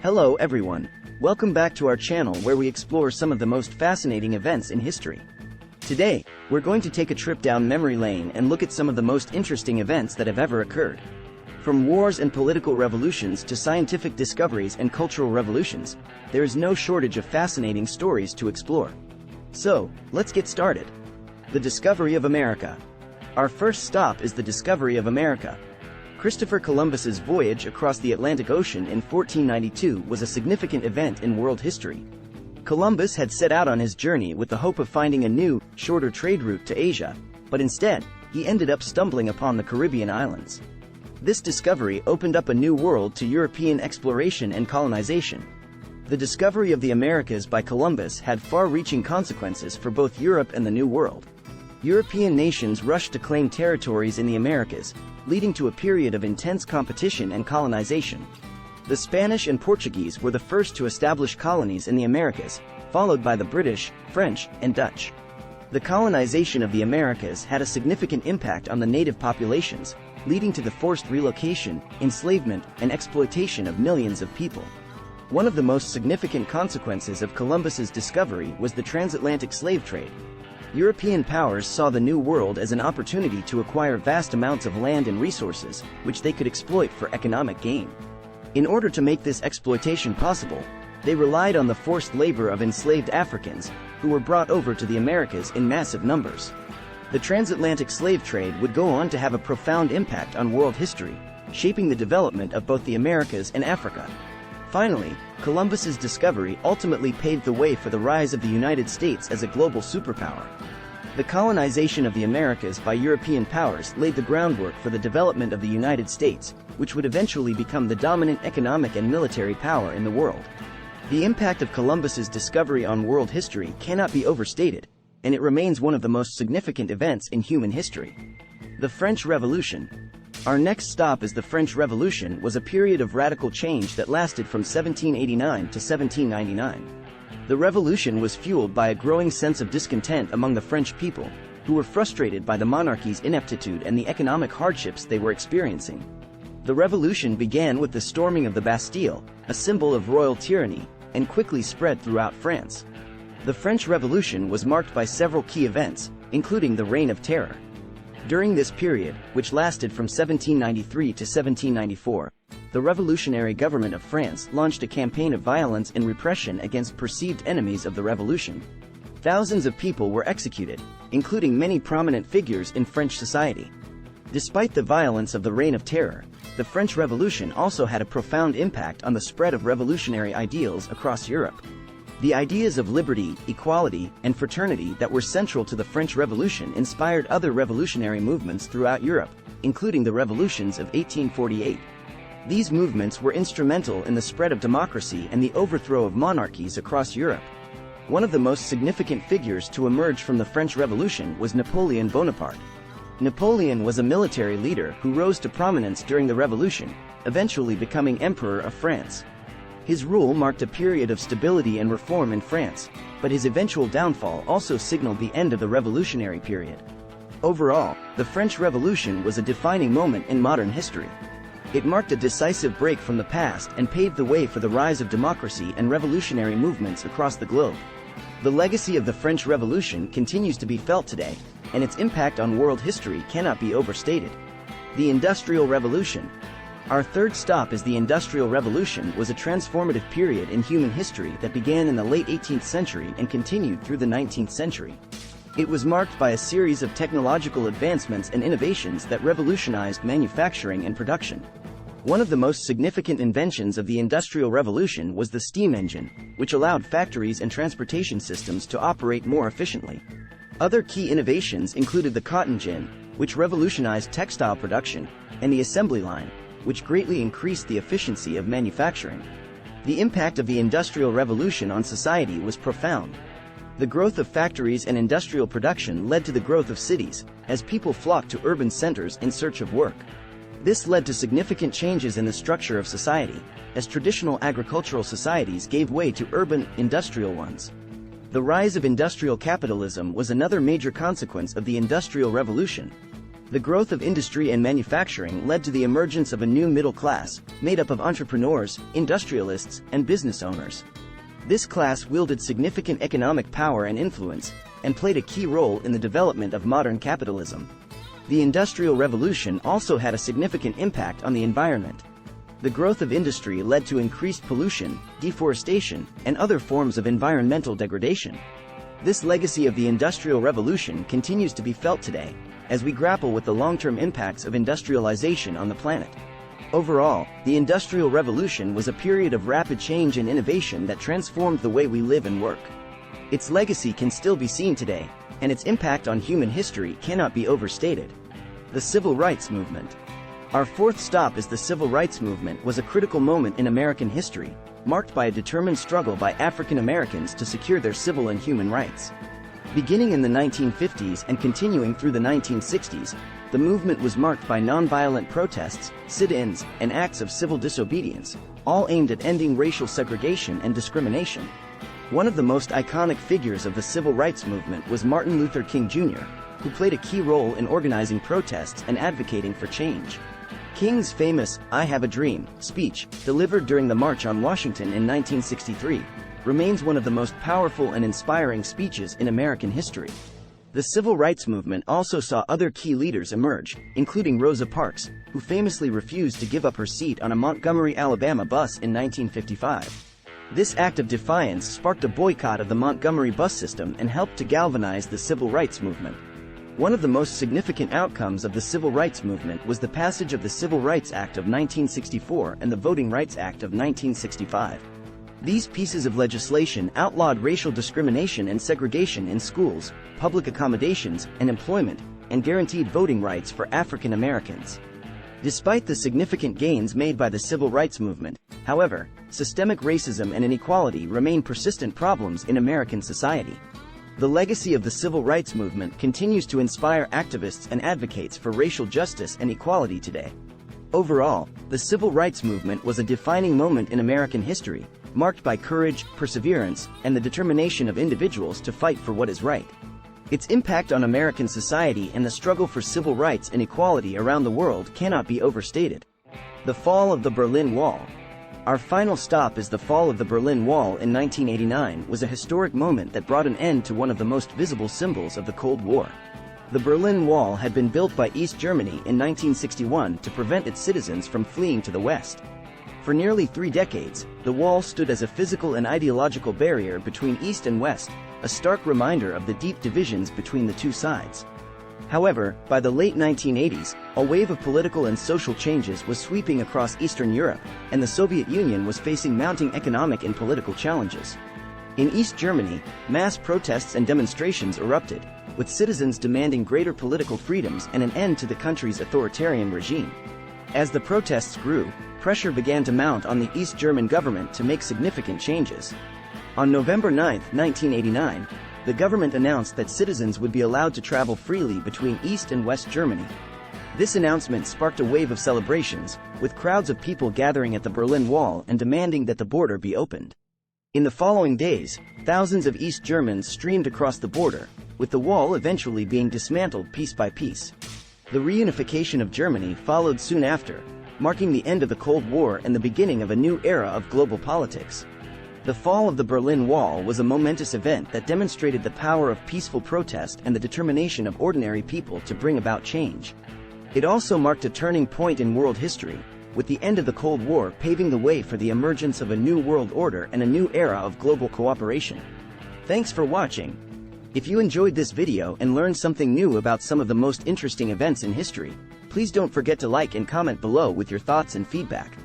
Hello everyone, welcome back to our channel where we explore some of the most fascinating events in history. Today, we're going to take a trip down memory lane and look at some of the most interesting events that have ever occurred. From wars and political revolutions to scientific discoveries and cultural revolutions, there is no shortage of fascinating stories to explore. So, let's get started. The discovery of America. Our first stop is the discovery of America. Christopher Columbus's voyage across the Atlantic Ocean in 1492 was a significant event in world history. Columbus had set out on his journey with the hope of finding a new, shorter trade route to Asia, but instead, he ended up stumbling upon the Caribbean islands. This discovery opened up a new world to European exploration and colonization. The discovery of the Americas by Columbus had far-reaching consequences for both Europe and the New World. European nations rushed to claim territories in the Americas, leading to a period of intense competition and colonization. The Spanish and Portuguese were the first to establish colonies in the Americas, followed by the British, French, and Dutch. The colonization of the Americas had a significant impact on the native populations, leading to the forced relocation, enslavement, and exploitation of millions of people. One of the most significant consequences of Columbus's discovery was the transatlantic slave trade. European powers saw the New World as an opportunity to acquire vast amounts of land and resources, which they could exploit for economic gain. In order to make this exploitation possible, they relied on the forced labor of enslaved Africans, who were brought over to the Americas in massive numbers. The transatlantic slave trade would go on to have a profound impact on world history, shaping the development of both the Americas and Africa. Finally, Columbus's discovery ultimately paved the way for the rise of the United States as a global superpower. The colonization of the Americas by European powers laid the groundwork for the development of the United States, which would eventually become the dominant economic and military power in the world. The impact of Columbus's discovery on world history cannot be overstated, and it remains one of the most significant events in human history. The French Revolution. Our next stop is the French Revolution was a period of radical change that lasted from 1789 to 1799. The revolution was fueled by a growing sense of discontent among the French people, who were frustrated by the monarchy's ineptitude and the economic hardships they were experiencing. The revolution began with the storming of the Bastille, a symbol of royal tyranny, and quickly spread throughout France. The French Revolution was marked by several key events, including the Reign of Terror. During this period, which lasted from 1793 to 1794, the revolutionary government of France launched a campaign of violence and repression against perceived enemies of the revolution. Thousands of people were executed, including many prominent figures in French society. Despite the violence of the Reign of Terror, the French Revolution also had a profound impact on the spread of revolutionary ideals across Europe. The ideas of liberty, equality, and fraternity that were central to the French Revolution inspired other revolutionary movements throughout Europe, including the revolutions of 1848. These movements were instrumental in the spread of democracy and the overthrow of monarchies across Europe. One of the most significant figures to emerge from the French Revolution was Napoleon Bonaparte. Napoleon was a military leader who rose to prominence during the Revolution, eventually becoming Emperor of France. His rule marked a period of stability and reform in France, but his eventual downfall also signaled the end of the revolutionary period. Overall, the French Revolution was a defining moment in modern history. It marked a decisive break from the past and paved the way for the rise of democracy and revolutionary movements across the globe. The legacy of the French Revolution continues to be felt today, and its impact on world history cannot be overstated. The Industrial Revolution. Our third stop is the Industrial Revolution was a transformative period in human history that began in the late 18th century and continued through the 19th century. It was marked by a series of technological advancements and innovations that revolutionized manufacturing and production. One of the most significant inventions of the Industrial Revolution was the steam engine, which allowed factories and transportation systems to operate more efficiently. Other key innovations included the cotton gin, which revolutionized textile production, and the assembly line, which greatly increased the efficiency of manufacturing. The impact of the Industrial Revolution on society was profound. The growth of factories and industrial production led to the growth of cities, as people flocked to urban centers in search of work. This led to significant changes in the structure of society, as traditional agricultural societies gave way to urban, industrial ones. The rise of industrial capitalism was another major consequence of the Industrial Revolution. The growth of industry and manufacturing led to the emergence of a new middle class, made up of entrepreneurs, industrialists, and business owners. This class wielded significant economic power and influence, and played a key role in the development of modern capitalism. The Industrial Revolution also had a significant impact on the environment. The growth of industry led to increased pollution, deforestation, and other forms of environmental degradation. This legacy of the Industrial Revolution continues to be felt today, as we grapple with the long-term impacts of industrialization on the planet. Overall, the Industrial Revolution was a period of rapid change and innovation that transformed the way we live and work. Its legacy can still be seen today, and its impact on human history cannot be overstated. The Civil Rights Movement. Our fourth stop is the Civil Rights Movement was a critical moment in American history, marked by a determined struggle by African Americans to secure their civil and human rights. Beginning in the 1950s and continuing through the 1960s, the movement was marked by nonviolent protests, sit-ins, and acts of civil disobedience, all aimed at ending racial segregation and discrimination. One of the most iconic figures of the Civil Rights Movement was Martin Luther King Jr., who played a key role in organizing protests and advocating for change. King's famous "I Have a Dream" speech, delivered during the March on Washington in 1963, remains one of the most powerful and inspiring speeches in American history. The Civil Rights Movement also saw other key leaders emerge, including Rosa Parks, who famously refused to give up her seat on a Montgomery, Alabama bus in 1955. This act of defiance sparked a boycott of the Montgomery bus system and helped to galvanize the Civil Rights Movement. One of the most significant outcomes of the Civil Rights Movement was the passage of the Civil Rights Act of 1964 and the Voting Rights Act of 1965. These pieces of legislation outlawed racial discrimination and segregation in schools, public accommodations, and employment, and guaranteed voting rights for African Americans. Despite the significant gains made by the Civil Rights Movement, however, systemic racism and inequality remain persistent problems in American society. The legacy of the Civil Rights Movement continues to inspire activists and advocates for racial justice and equality today. Overall, the Civil Rights Movement was a defining moment in American history, marked by courage, perseverance, and the determination of individuals to fight for what is right. Its impact on American society and the struggle for civil rights and equality around the world cannot be overstated. The Fall of the Berlin Wall. Our final stop is the fall of the Berlin Wall in 1989 was a historic moment that brought an end to one of the most visible symbols of the Cold War. The Berlin Wall had been built by East Germany in 1961 to prevent its citizens from fleeing to the West. For nearly 3 decades, the wall stood as a physical and ideological barrier between East and West, a stark reminder of the deep divisions between the two sides. However, by the late 1980s, a wave of political and social changes was sweeping across Eastern Europe, and the Soviet Union was facing mounting economic and political challenges. In East Germany, mass protests and demonstrations erupted, with citizens demanding greater political freedoms and an end to the country's authoritarian regime. As the protests grew, pressure began to mount on the East German government to make significant changes. On November 9, 1989, the government announced that citizens would be allowed to travel freely between East and West Germany. This announcement sparked a wave of celebrations, with crowds of people gathering at the Berlin Wall and demanding that the border be opened. In the following days, thousands of East Germans streamed across the border, with the wall eventually being dismantled piece by piece. The reunification of Germany followed soon after, marking the end of the Cold War and the beginning of a new era of global politics. The fall of the Berlin Wall was a momentous event that demonstrated the power of peaceful protest and the determination of ordinary people to bring about change. It also marked a turning point in world history, with the end of the Cold War paving the way for the emergence of a new world order and a new era of global cooperation. Thanks for watching. If you enjoyed this video and learned something new about some of the most interesting events in history, please don't forget to like and comment below with your thoughts and feedback.